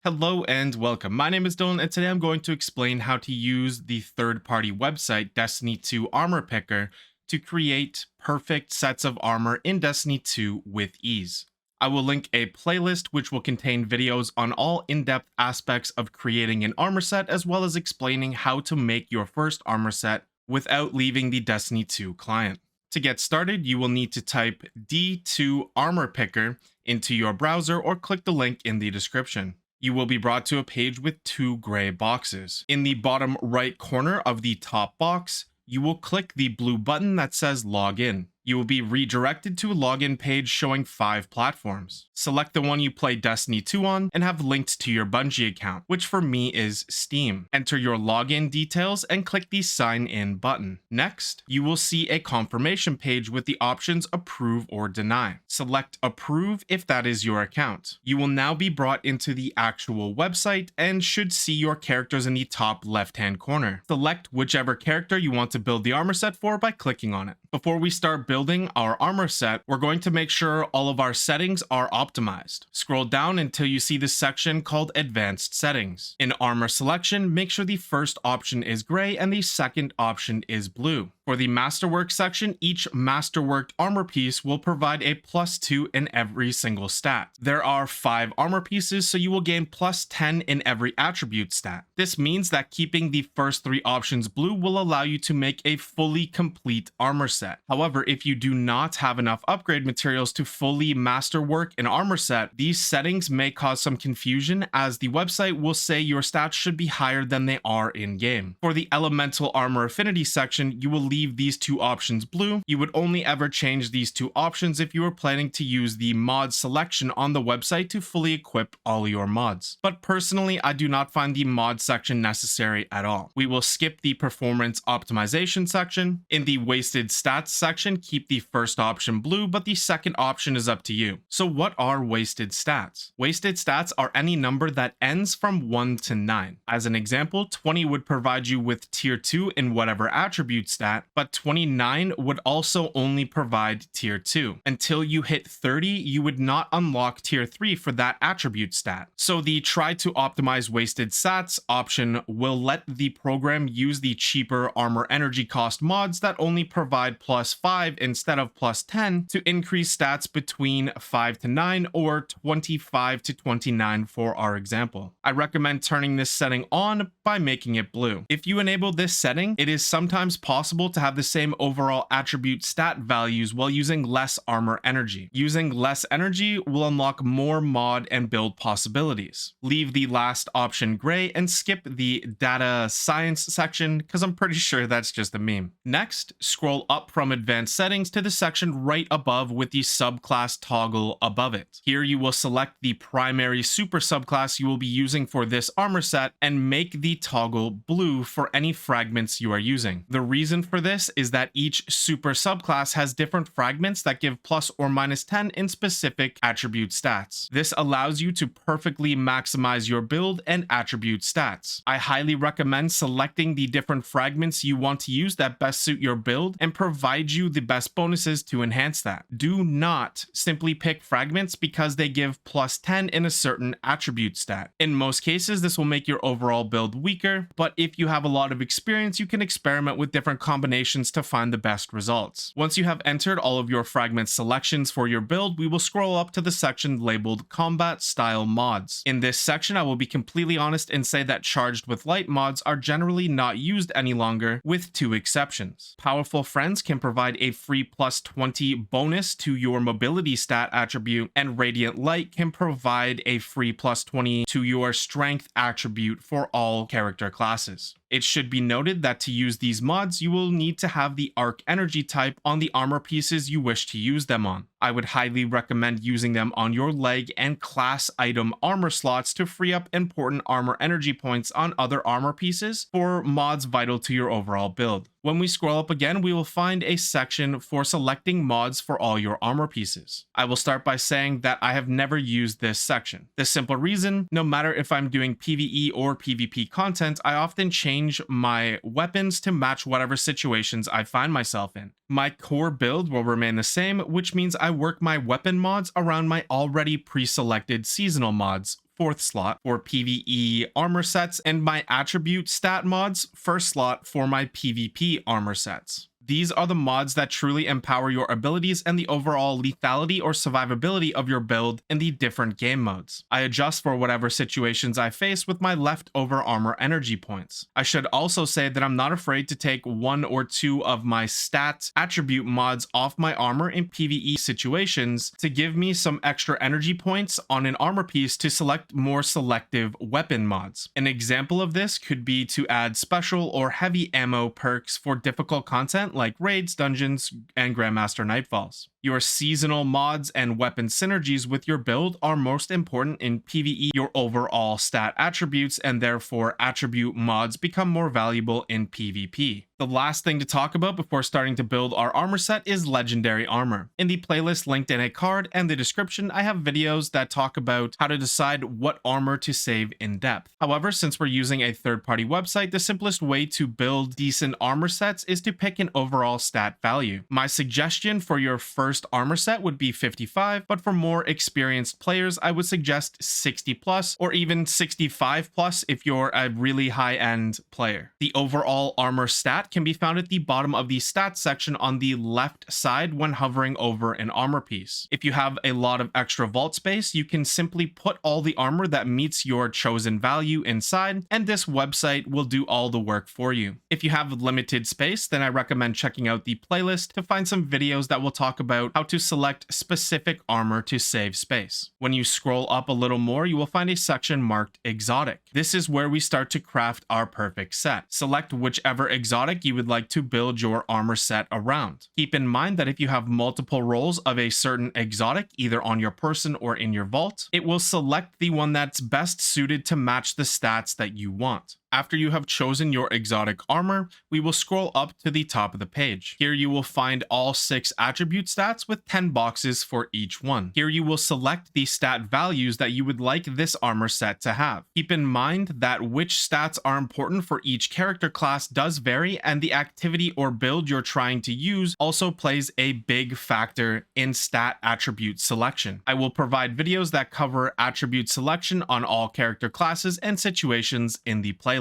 Hello and welcome. My name is Dylan, and today I'm going to explain how to use the third-party website Destiny 2 Armor Picker to create perfect sets of armor in Destiny 2 with ease. I will link a playlist which will contain videos on all in-depth aspects of creating an armor set, as well as explaining how to make your first armor set without leaving the Destiny 2 client. To get started, you will need to type D2 Armor Picker into your browser or click the link in the description. You will be brought to a page with two gray boxes. In the bottom right corner of the top box, you will click the blue button that says Login. You will be redirected to a login page showing 5 platforms. Select the one you play Destiny 2 on and have linked to your Bungie account, which for me is Steam. Enter your login details and click the Sign In button. Next, you will see a confirmation page with the options Approve or Deny. Select Approve if that is your account. You will now be brought into the actual website and should see your characters in the top left-hand corner. Select whichever character you want to build the armor set for by clicking on it. Before we start building our armor set, we're going to make sure all of our settings are optimized. Scroll down until you see the section called Advanced Settings. In armor selection, make sure the first option is gray and the second option is blue. For the Masterwork section, each Masterworked armor piece will provide a +2 in every single stat. There are 5 armor pieces, so you will gain +10 in every attribute stat. This means that keeping the first 3 options blue will allow you to make a fully complete armor set. However, if you do not have enough upgrade materials to fully masterwork an armor set, these settings may cause some confusion, as the website will say your stats should be higher than they are in-game. For the Elemental Armor Affinity section, you will leave these 2 options blue. You would only ever change these 2 options if you were planning to use the mod selection on the website to fully equip all your mods. But personally, I do not find the mod section necessary at all. We will skip the performance optimization section. In the wasted stats section, keep the first option blue, but the second option is up to you. So what are wasted stats? Wasted stats are any number that ends from 1 to 9. As an example, 20 would provide you with tier 2 in whatever attribute stat, but 29 would also only provide tier 2. Until you hit 30, you would not unlock tier 3 for that attribute stat. So the try to optimize wasted stats option will let the program use the cheaper armor energy cost mods that only provide +5 instead of +10 to increase stats between 5 to 9 or 25 to 29 for our example. I recommend turning this setting on by making it blue. If you enable this setting, it is sometimes possible to have the same overall attribute stat values while using less armor energy. Using less energy will unlock more mod and build possibilities. Leave the last option gray and skip the data science section because I'm pretty sure that's just a meme. Next, scroll up from advanced settings to the section right above with the subclass toggle above it. Here you will select the primary super subclass you will be using for this armor set and make the toggle blue for any fragments you are using. The reason for this is that each super subclass has different fragments that give plus or minus 10 in specific attribute stats. This allows you to perfectly maximize your build and attribute stats. I highly recommend selecting the different fragments you want to use that best suit your build and provide you the best bonuses to enhance that. Do not simply pick fragments because they give +10 in a certain attribute stat. In most cases, this will make your overall build weaker, but if you have a lot of experience, you can experiment with different combinations to find the best results. Once you have entered all of your fragment selections for your build, we will scroll up to the section labeled Combat Style Mods. In this section, I will be completely honest and say that Charged with Light mods are generally not used any longer, with 2 exceptions. Powerful Friends can provide a free +20 bonus to your mobility stat attribute, and Radiant Light can provide a free +20 to your strength attribute for all character classes. It should be noted that to use these mods, you will need to have the arc energy type on the armor pieces you wish to use them on. I would highly recommend using them on your leg and class item armor slots to free up important armor energy points on other armor pieces for mods vital to your overall build. When we scroll up again, we will find a section for selecting mods for all your armor pieces. I will start by saying that I have never used this section. The simple reason, no matter if I'm doing PvE or PvP content, I often change my weapons to match whatever situations I find myself in. My core build will remain the same, which means I work my weapon mods around my already pre-selected seasonal mods fourth slot for PvE armor sets, and my attribute stat mods, first slot for my PvP armor sets. These are the mods that truly empower your abilities and the overall lethality or survivability of your build in the different game modes. I adjust for whatever situations I face with my leftover armor energy points. I should also say that I'm not afraid to take one or two of my stats attribute mods off my armor in PvE situations to give me some extra energy points on an armor piece to select more selective weapon mods. An example of this could be to add special or heavy ammo perks for difficult content like raids, dungeons, and Grandmaster Nightfalls. Your seasonal mods and weapon synergies with your build are most important in PvE. Your overall stat attributes and therefore attribute mods become more valuable in PvP. The last thing to talk about before starting to build our armor set is legendary armor. In the playlist linked in a card and the description, I have videos that talk about how to decide what armor to save in depth. However, since we're using a third-party website, the simplest way to build decent armor sets is to pick an overall stat value. My suggestion for your first armor set would be 55, but for more experienced players, I would suggest 60 plus or even 65 plus if you're a really high-end player. The overall armor stat can be found at the bottom of the stats section on the left side when hovering over an armor piece. If you have a lot of extra vault space, you can simply put all the armor that meets your chosen value inside, and this website will do all the work for you. If you have limited space, then I recommend checking out the playlist to find some videos that will talk about how to select specific armor to save space. When you scroll up a little more, you will find a section marked exotic. This is where we start to craft our perfect set. Select whichever exotic you would like to build your armor set around. Keep in mind that if you have multiple rolls of a certain exotic, either on your person or in your vault, it will select the one that's best suited to match the stats that you want. After you have chosen your exotic armor, we will scroll up to the top of the page. Here you will find all 6 attribute stats with 10 boxes for each one. Here you will select the stat values that you would like this armor set to have. Keep in mind that which stats are important for each character class does vary, and the activity or build you're trying to use also plays a big factor in stat attribute selection. I will provide videos that cover attribute selection on all character classes and situations in the playlist.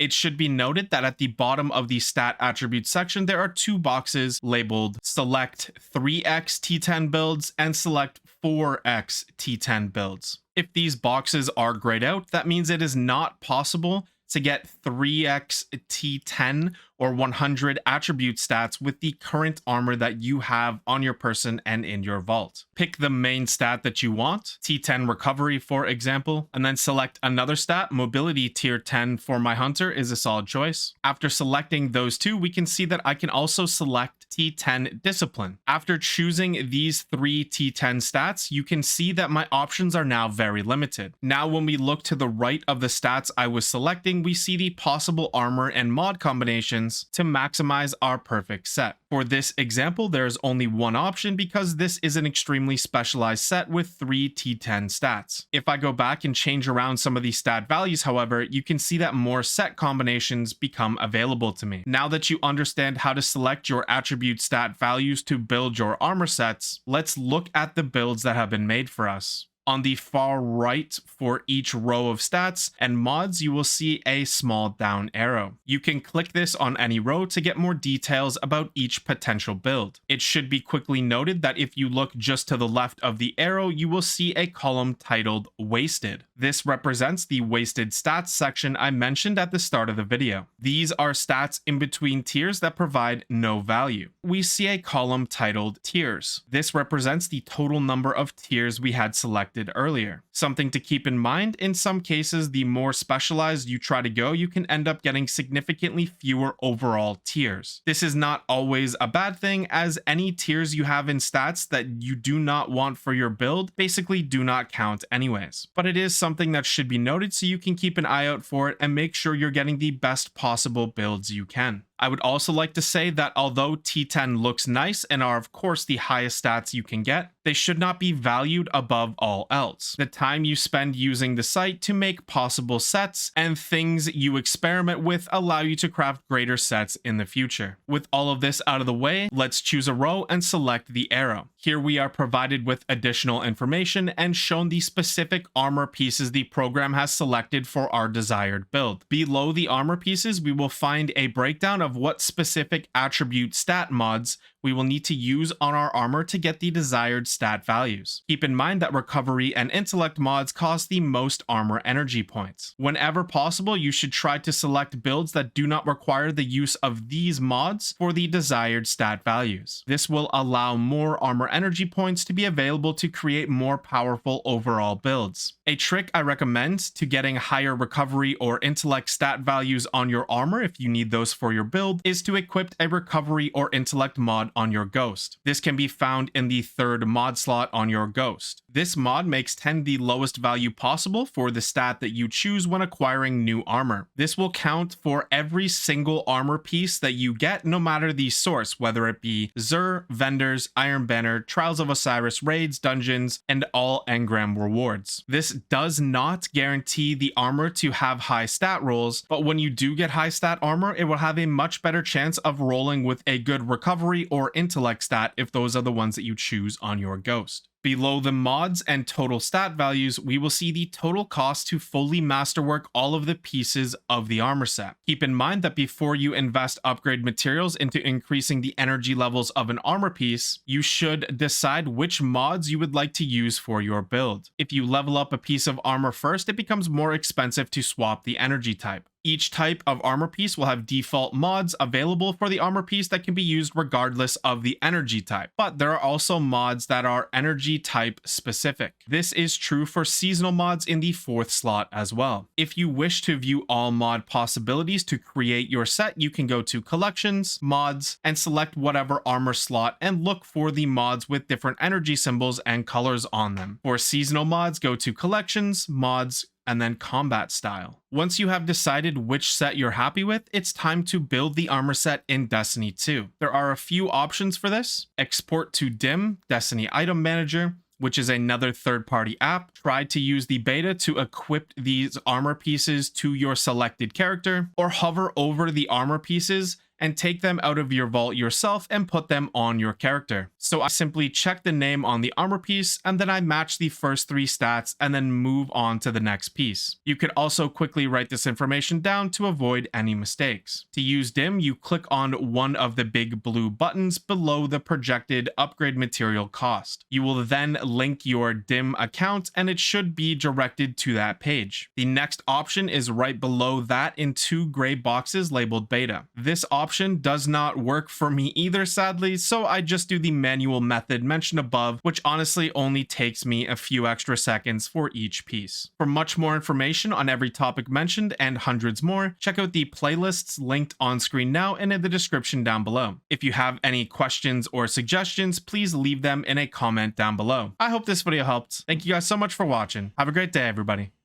It should be noted that at the bottom of the stat attribute section, there are 2 boxes labeled Select 3x T10 builds and Select 4x T10 builds. If these boxes are grayed out, that means it is not possible to get 3x T10 or 100 attribute stats with the current armor that you have on your person and in your vault. Pick the main stat that you want, T10 recovery for example, and then select another stat. Mobility tier 10 for my hunter is a solid choice. After selecting those 2, we can see that I can also select T10 discipline. After choosing these 3 T10 stats, you can see that my options are now very limited. Now when we look to the right of the stats I was selecting, we see the possible armor and mod combinations to maximize our perfect set. For this example, there is only one option because this is an extremely specialized set with 3 T10 stats. If I go back and change around some of these stat values, however, you can see that more set combinations become available to me. Now that you understand how to select your attribute stat values to build your armor sets, let's look at the builds that have been made for us. On the far right for each row of stats and mods, you will see a small down arrow. You can click this on any row to get more details about each potential build. It should be quickly noted that if you look just to the left of the arrow, you will see a column titled Wasted. This represents the wasted stats section I mentioned at the start of the video. These are stats in between tiers that provide no value. We see a column titled Tiers. This represents the total number of tiers we had selected earlier. Something to keep in mind, in some cases, the more specialized you try to go, you can end up getting significantly fewer overall tiers. This is not always a bad thing, as any tiers you have in stats that you do not want for your build basically do not count anyways. But it is something that should be noted so you can keep an eye out for it and make sure you're getting the best possible builds you can. I would also like to say that although T10 looks nice and are of course the highest stats you can get, They should not be valued above all else. The time you spend using the site to make possible sets and things you experiment with allow you to craft greater sets in the future. With all of this out of the way, let's choose a row and select the arrow. Here we are provided with additional information and shown the specific armor pieces the program has selected for our desired build. Below the armor pieces, we will find a breakdown of what specific attribute stat mods we will need to use on our armor to get the desired stat values. Keep in mind that recovery and intellect mods cost the most armor energy points. Whenever possible, you should try to select builds that do not require the use of these mods for the desired stat values. This will allow more armor energy points to be available to create more powerful overall builds. A trick I recommend to getting higher recovery or intellect stat values on your armor, if you need those for your build, is to equip a recovery or intellect mod on your ghost. This can be found in the third mod slot on your ghost. This mod makes 10 the lowest value possible for the stat that you choose when acquiring new armor. This will count for every single armor piece that you get, no matter the source, whether it be Xur, vendors, Iron Banner, Trials of Osiris raids, dungeons, and all engram rewards. This does not guarantee the armor to have high stat rolls, but when you do get high stat armor, it will have a much better chance of rolling with a good recovery or intellect stat if those are the ones that you choose on your ghost. Below the mods and total stat values, we will see the total cost to fully masterwork all of the pieces of the armor set. Keep in mind that before you invest upgrade materials into increasing the energy levels of an armor piece, you should decide which mods you would like to use for your build. If you level up a piece of armor first, it becomes more expensive to swap the energy type. Each type of armor piece will have default mods available for the armor piece that can be used regardless of the energy type, but there are also mods that are energy type specific. This is true for seasonal mods in the fourth slot as well. If you wish to view all mod possibilities to create your set, you can go to collections, mods, and select whatever armor slot and look for the mods with different energy symbols and colors on them. For seasonal mods, go to collections, mods, and then combat style. Once you have decided which set you're happy with, it's time to build the armor set in Destiny 2. There are a few options for this. Export to DIM, Destiny Item Manager, which is another third-party app. Try to use the beta to equip these armor pieces to your selected character, or hover over the armor pieces and take them out of your vault yourself and put them on your character. So I simply check the name on the armor piece, and then I match the first 3 stats and then move on to the next piece. You could also quickly write this information down to avoid any mistakes. To use DIM, you click on one of the big blue buttons below the projected upgrade material cost. You will then link your DIM account and it should be directed to that page. The next option is right below that in 2 gray boxes labeled beta. This option does not work for me either, sadly, so I just do the manual method mentioned above, which honestly only takes me a few extra seconds for each piece. For much more information on every topic mentioned and hundreds more, check out the playlists linked on screen now and in the description down below. If you have any questions or suggestions, please leave them in a comment down below. I hope this video helped. Thank you guys so much for watching. Have a great day, everybody.